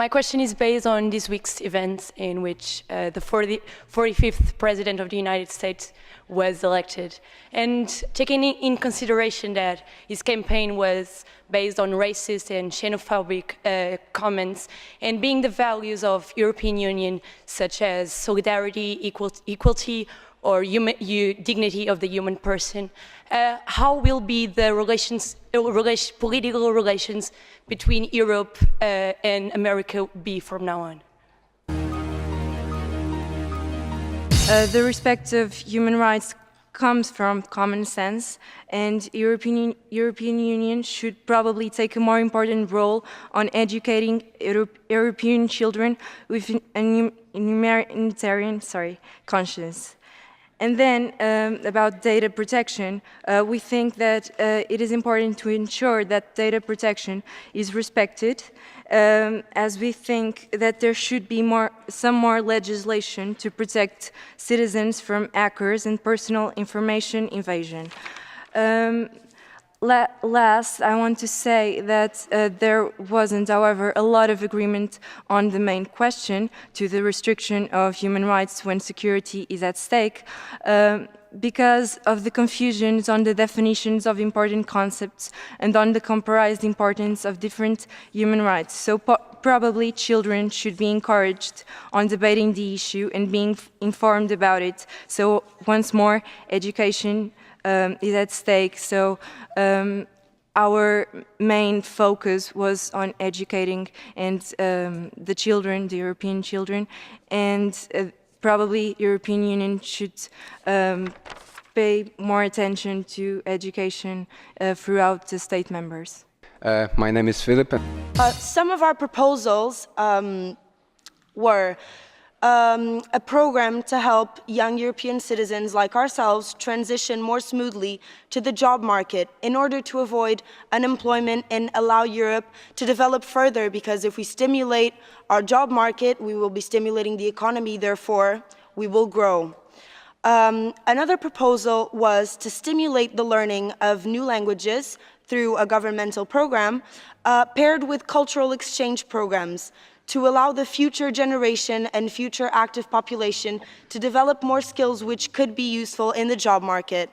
My question is based on this week's events in which the 45th President of the United States was elected. And taking in consideration that his campaign was based on racist and xenophobic comments, and being the values of European Union, such as solidarity, equality, or dignity of the human person, how will be the political relations between Europe and America be from now on? The respect of human rights comes from common sense, and European Union should probably take a more important role on educating European children with a humanitarian conscience. And then, about data protection, we think that it is important to ensure that data protection is respected, as we think that there should be some more legislation to protect citizens from hackers and personal information invasion. Last, I want to say that there wasn't, however, a lot of agreement on the main question to the restriction of human rights when security is at stake, because of the confusions on the definitions of important concepts and on the comparison importance of different human rights. So probably children should be encouraged on debating the issue and being informed about it. So once more, education is at stake. So our main focus was on educating and the children, the European children, and probably European Union should pay more attention to education throughout the state members. My name is Philip. Some of our proposals were a program to help young European citizens like ourselves transition more smoothly to the job market in order to avoid unemployment and allow Europe to develop further, because if we stimulate our job market, we will be stimulating the economy, therefore we will grow. Another proposal was to stimulate the learning of new languages through a governmental program paired with cultural exchange programs, to allow the future generation and future active population to develop more skills which could be useful in the job market.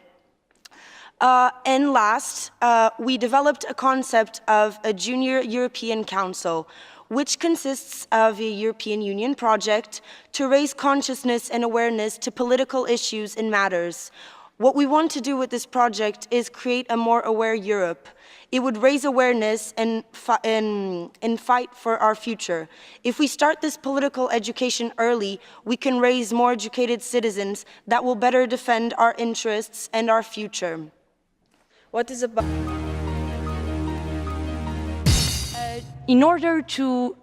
And last, we developed a concept of a Junior European Council, which consists of a European Union project to raise consciousness and awareness to political issues and matters. What we want to do with this project is create a more aware Europe. It would raise awareness and fight for our future. If we start this political education early, we can raise more educated citizens that will better defend our interests and our future. What is about? In order to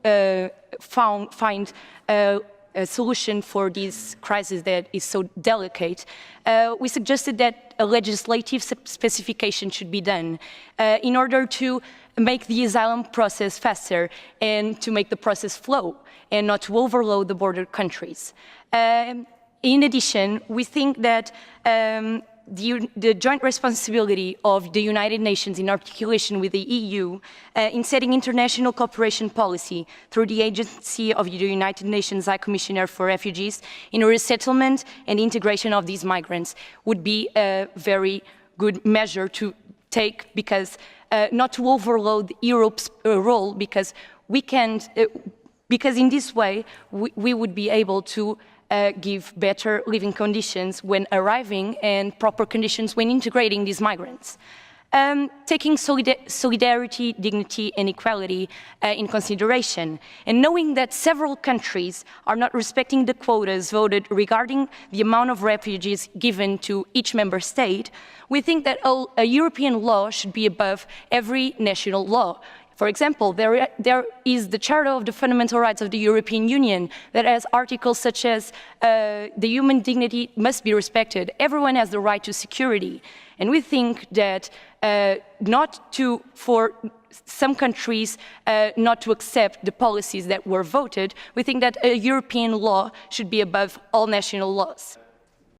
find a solution for this crisis that is so delicate, we suggested that a legislative specification should be done in order to make the asylum process faster and to make the process flow and not to overload the border countries. In addition, we think that the joint responsibility of the United Nations in articulation with the EU in setting international cooperation policy through the Agency of the United Nations High Commissioner for Refugees in resettlement and integration of these migrants would be a very good measure to take, because not to overload Europe's role, because in this way we would be able to give better living conditions when arriving and proper conditions when integrating these migrants. Taking solidarity, dignity and equality in consideration, and knowing that several countries are not respecting the quotas voted regarding the amount of refugees given to each member state, we think that a European law should be above every national law. For example, there is the Charter of the Fundamental Rights of the European Union that has articles such as the human dignity must be respected. Everyone has the right to security. And we think that for some countries not to accept the policies that were voted, we think that a European law should be above all national laws.